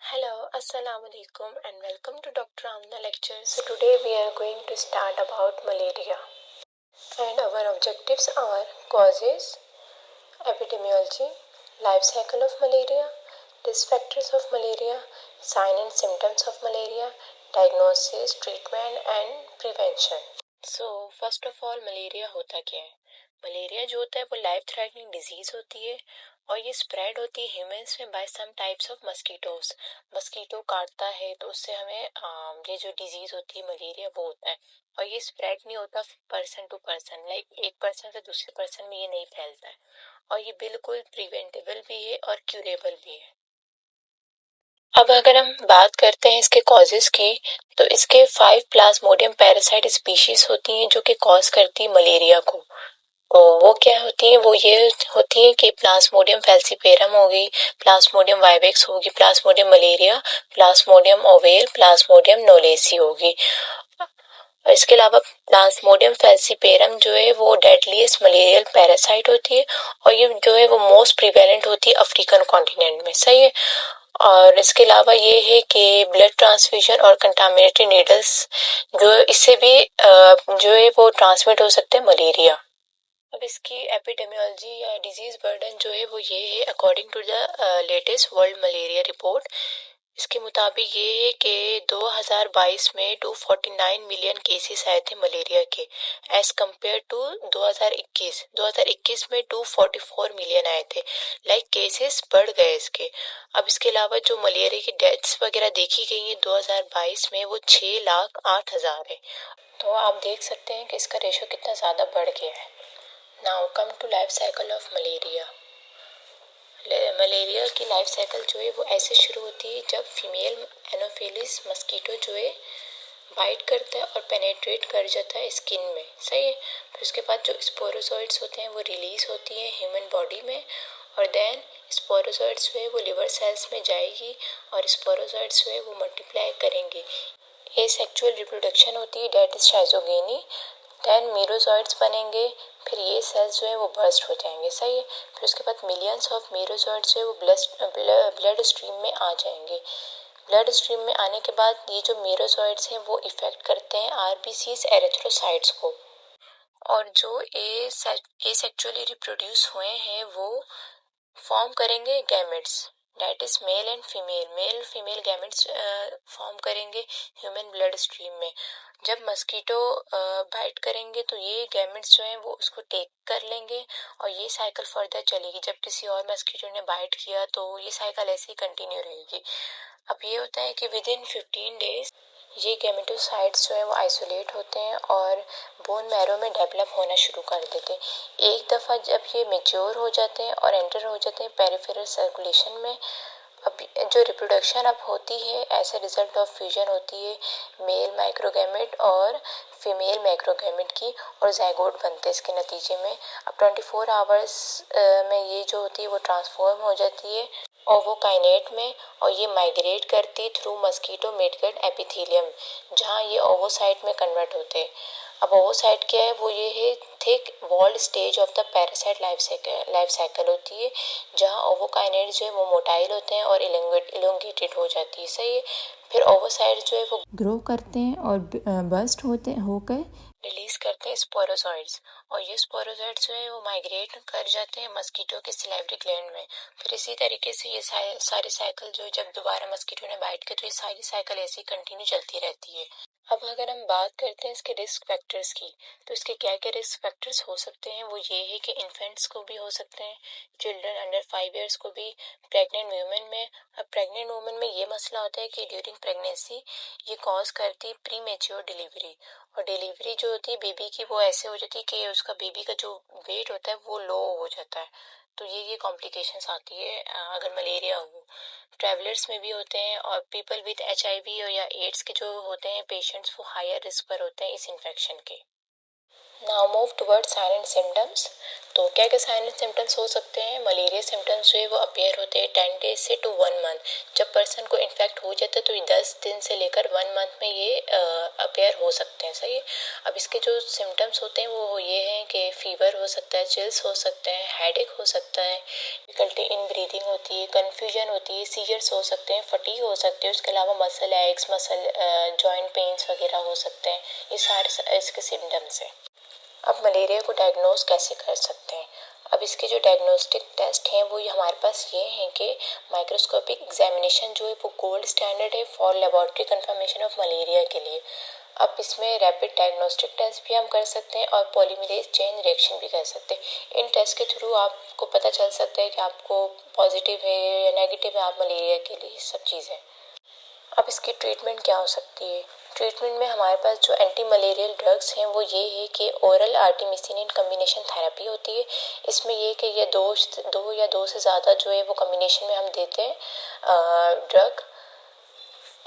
Hello, Assalamu alaikum and welcome to Dr. Amna Lectures. So today we are going to start about malaria and our objectives are causes, epidemiology, life cycle of malaria, risk factors of malaria, sign and symptoms of malaria, diagnosis, treatment and prevention. So first of all malaria होता क्या है? Malaria जो होता है वो life threatening disease होती है और ये स्प्रेड होती है ह्यूमंस में by some types of mosquitoes. Mosquito काटता है तो उससे हमें ये जो डिजीज होती है मलेरिया वो होता है और ये स्प्रेड नहीं होता पर्सन टू पर्सन, लाइक एक पर्सन से दूसरे पर्सन में ये नहीं फैलता है और ये बिल्कुल प्रिवेंटेबल भी है और क्यूरेबल भी है। अब अगर हम बात करते हैं इसके कॉजेस की तो इसके 5 प्लाज्मोडियम पैरासाइट स्पीशीज होती हैं जो कि कॉज करती है मलेरिया को। तो वो क्या होती हैं? वो ये होती हैं कि प्लाज्मोडियम फैल्सीपेरम होगी, प्लाज्मोडियम वाइवेक्स होगी, plasmodium malariae, plasmodium ovale, plasmodium knowlesi होगी। और इसके अलावा प्लाज्मोडियम फैल्सीपेरम जो है वो डेडलीस्ट मलेरियल पैरासाइट होती है और ये जो है वो मोस्ट प्रिवेलेंट होती है अफ्रीकन कॉन्टिनेंट में। सही है। और इसके अलावा ये है कि ब्लड ट्रांसफ्यूजन और कंटामिनेटेड नीडल्स जो इससे भी जो है वो ट्रांसमिट हो सकते हैं मलेरिया। अब इसकी एपिडेमियोलॉजी या डिजीज बर्डन जो है वो ये है according to the latest world malaria report. इसके मुताबिक ये है कि 2022 में 249 मिलियन केसेस आए थे मलेरिया के एज कम्पेयर टू 2021 में 244 मिलियन आए थे। लाइक केसेस बढ़ गए इसके। अब इसके अलावा जो मलेरिया की डेथ्स वगैरह देखी गई हैं 2022 में वो 6,08,000 है। तो आप देख सकते हैं कि इसका रेशो कितना ज़्यादा बढ़ गया है। Now come to life cycle of malaria. Malaria की लाइफ साइकिल जो है वो ऐसे शुरू होती है जब फीमेल एनोफिलिस मस्कीटो जो है बाइट करता है और पेनेट्रेट कर जाता है स्किन में। सही है। फिर उसके बाद जो स्पोरोजोइड्स होते हैं वो रिलीज होती हैं ह्यूमन बॉडी में और देन स्पोरोजोइड्स जो है वो लिवर सेल्स में जाएगी और स्पोरोजोइड्स जो है वो मल्टीप्लाई करेंगे। ये सेक्सुअल रिप्रोडक्शन होती है, डेट इज शाइजोगेनी। देन मीरोजॉइड्स बनेंगे, फिर ये सेल्स जो है वो बर्स्ट हो जाएंगे। सही है। फिर उसके बाद मिलियंस ऑफ मीरोजॉइड्स जो है वो ब्लड स्ट्रीम में आ जाएंगे। ब्लड स्ट्रीम में आने के बाद ये जो मीरोजॉइड्स हैं वो इफेक्ट करते हैं आरबीसीज एरिथ्रोसाइट्स को और जो ए सेक्सुअली रिप्रोड्यूस हुए हैं वो फॉर्म करेंगे gametes, that is male and female. Male female gametes form करेंगे ह्यूमन ब्लड स्ट्रीम में। जब मस्कीटो बाइट करेंगे तो ये गैमेट्स जो हैं वो उसको टेक कर लेंगे और ये साइकिल फर्दर चलेगी। जब किसी और मस्कीटो ने बाइट किया तो ये साइकिल ऐसे ही कंटिन्यू रहेगी। अब ये होता है कि विद इन 15 डेज ये गैमेटोसाइट्स जो है वो आइसोलेट होते हैं और बोन मैरो में डेवलप होना शुरू कर देते हैं। एक दफ़ा जब ये मेच्योर हो जाते हैं और एंटर हो जाते हैं पेरिफेरल सर्कुलेशन में, अब जो रिप्रोडक्शन अब होती है as a result of fusion होती है मेल माइक्रोगैमेट और फीमेल माइक्रोगैमेट की और जाइगोट बनते हैं इसके नतीजे में। अब 24 आवर्स में ये जो होती है वो ट्रांसफॉर्म हो जाती है ओवोकाइनेट में और ये माइग्रेट करती थ्रू मस्कीटो मिडगट एपिथेलियम जहाँ ये ओवोसाइट में कन्वर्ट होते हैं। अब ओवोसाइट क्या है? वो ये है thick walled stage of the parasite life cycle होती है जहाँ ओवोकाइनेट जो है वो मोटाइल होते हैं और इलोंगेटेड हो जाती है। सही है। फिर ओवोसाइट जो है वो ग्रो करते हैं और बस्ट होते होकर रिलीज करते हैं स्पोरोजॉइड्स और ये स्पोरोजॉइड्स जो है वो माइग्रेट कर जाते हैं मस्कीटो के सिलेवरी ग्लैंड में। फिर इसी तरीके से ये सारी साइकिल जो जब दोबारा मस्कीटो ने बाइट किया तो ये सारी साइकिल ऐसी कंटिन्यू चलती रहती है। अब अगर हम बात करते हैं इसके रिस्क फैक्टर्स की तो इसके क्या क्या रिस्क फैक्टर्स हो सकते हैं? वो ये है कि इन्फेंट्स को भी हो सकते हैं, चिल्ड्रन अंडर 5 ईयर्स को भी, प्रेग्नेंट वुमेन में। अब प्रेग्नेंट वुमेन में ये मसला होता है कि ड्यूरिंग प्रेगनेंसी ये कॉज करती है प्री मेच्योर डिलीवरी और डिलीवरी जो होती है बेबी की वो ऐसे हो जाती है कि उसका बेबी का जो वेट होता है वो लो हो जाता है। तो ये कॉम्प्लिकेशंस आती है अगर मलेरिया हो। ट्रैवलर्स में भी होते हैं और पीपल विद HIV और या एड्स के जो होते हैं पेशेंट्स वो हायर रिस्क पर होते हैं इस इन्फेक्शन के। Now move toward sign and symptoms. तो क्या क्या साइन एंड सिम्टम्स हो सकते हैं? मलेरिया सिम्टम्स जो है वो अपीयर होते हैं 10 डेज से टू 1 मंथ। जब पर्सन को इन्फेक्ट हो जाता है तो ये 10 दिन से लेकर 1 मंथ में ये अपीयर हो सकते हैं। सही है। अब इसके जो सिम्टम्स होते हैं वो ये हैं कि फीवर हो सकता है, चिल्स हो सकते हैं, हेडेक हो सकता है, डिफिकल्टी इन ब्रीदिंग होती है, कन्फ्यूजन होती है, सीजर्स हो सकते हैं, फटीग हो सकती है। उसके अलावा muscle x, muscle joint pains वगैरह हो सकते हैं। ये सारे इसके सिम्टम्स हैं। अब मलेरिया को डायग्नोज कैसे कर सकते हैं? अब इसके जो डायग्नोस्टिक टेस्ट हैं वो हमारे पास ये हैं कि माइक्रोस्कोपिक एग्जामिनेशन जो है वो गोल्ड स्टैंडर्ड है for laboratory confirmation of malaria के लिए। अब इसमें रैपिड डायग्नोस्टिक टेस्ट भी हम कर सकते हैं और पॉलीमरेज चेन रिएक्शन भी कर सकते हैं। इन टेस्ट के थ्रू आपको पता चल सकता है कि आपको पॉजिटिव है या नेगेटिव है आप मलेरिया के लिए, सब चीज़ें। अब इसकी ट्रीटमेंट क्या हो सकती है? ट्रीटमेंट में हमारे पास जो एंटी मलेरियल ड्रग्स हैं वो ये है कि ओरल आर्टिमिसिनिन कम्बिनेशन थेरेपी होती है। इसमें ये कि ये दो या दो से ज़्यादा जो है वो कम्बिनेशन में हम देते हैं ड्रग।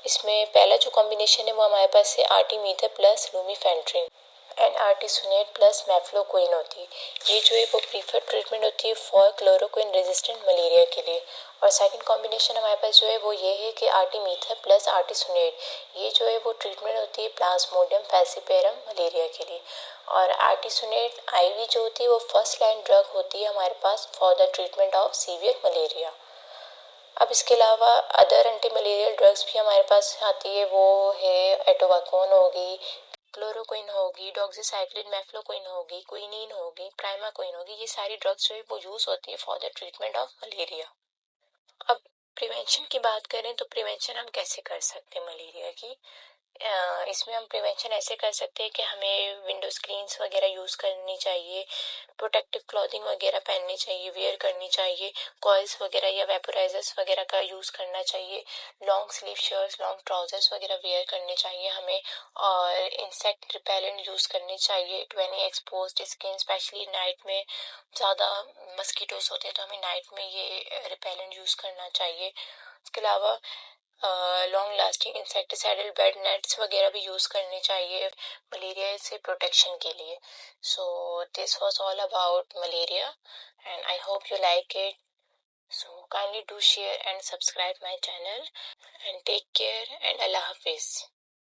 इसमें पहला जो कॉम्बिनेशन है वो हमारे पास है आर्टिमीटर plus लूमीफेंट्रिन and artesunate plus mefloquine होती है। ये जो है वो प्रीफर्ड ट्रीटमेंट होती है फॉर क्लोरोक्विन रेजिस्टेंट मलेरिया के लिए। और सेकंड कॉम्बिनेशन हमारे पास जो है वो ये है कि आर्टिमीथर प्लस आर्टिसुनेट। ये जो है वो ट्रीटमेंट होती है प्लाज्मोडियम फैसिपेरम मलेरिया के लिए। और आर्टिसुनेट आईवी जो होती है वो फर्स्ट लाइन ड्रग होती है हमारे पास for the treatment of severe malaria. अब इसके अलावा अदर एंटी मलेरियल ड्रग्स भी हमारे पास आती है, वो है एटोवाकोन होगी, क्लोरोक्विन होगी, डॉक्सीसाइक्लिन, मेफ्लोक्विन होगी, क्विनीन होगी, प्राइमाक्विन होगी। ये सारी ड्रग्स जो है वो यूज होती है for the treatment of malaria. अब प्रिवेंशन की बात करें तो प्रिवेंशन हम कैसे कर सकते हैं मलेरिया की? इसमें हम प्रिवेंशन ऐसे कर सकते हैं कि हमें विंडो स्क्रीन्स वगैरह यूज़ करनी चाहिए, प्रोटेक्टिव क्लॉथिंग वगैरह पहननी चाहिए, वेयर करनी चाहिए, कॉइल्स वगैरह या वेपोराइजर्स वगैरह का यूज़ करना चाहिए, long sleeve shirts, long trousers वगैरह वेयर करने चाहिए हमें, और इंसेक्ट रिपेलेंट यूज़ करने चाहिए to any exposed skin, especially night में ज़्यादा मस्कीटोज होते हैं तो हमें नाइट में ये रिपेलेंट यूज़ करना चाहिए। इसके अलावा long lasting insecticidal bed nets वगैरह भी यूज़ करने चाहिए मलेरिया से प्रोटेक्शन के लिए। So this was all about malaria and I hope you like it. So kindly do share and subscribe my channel and take care and Allah हाफिज़।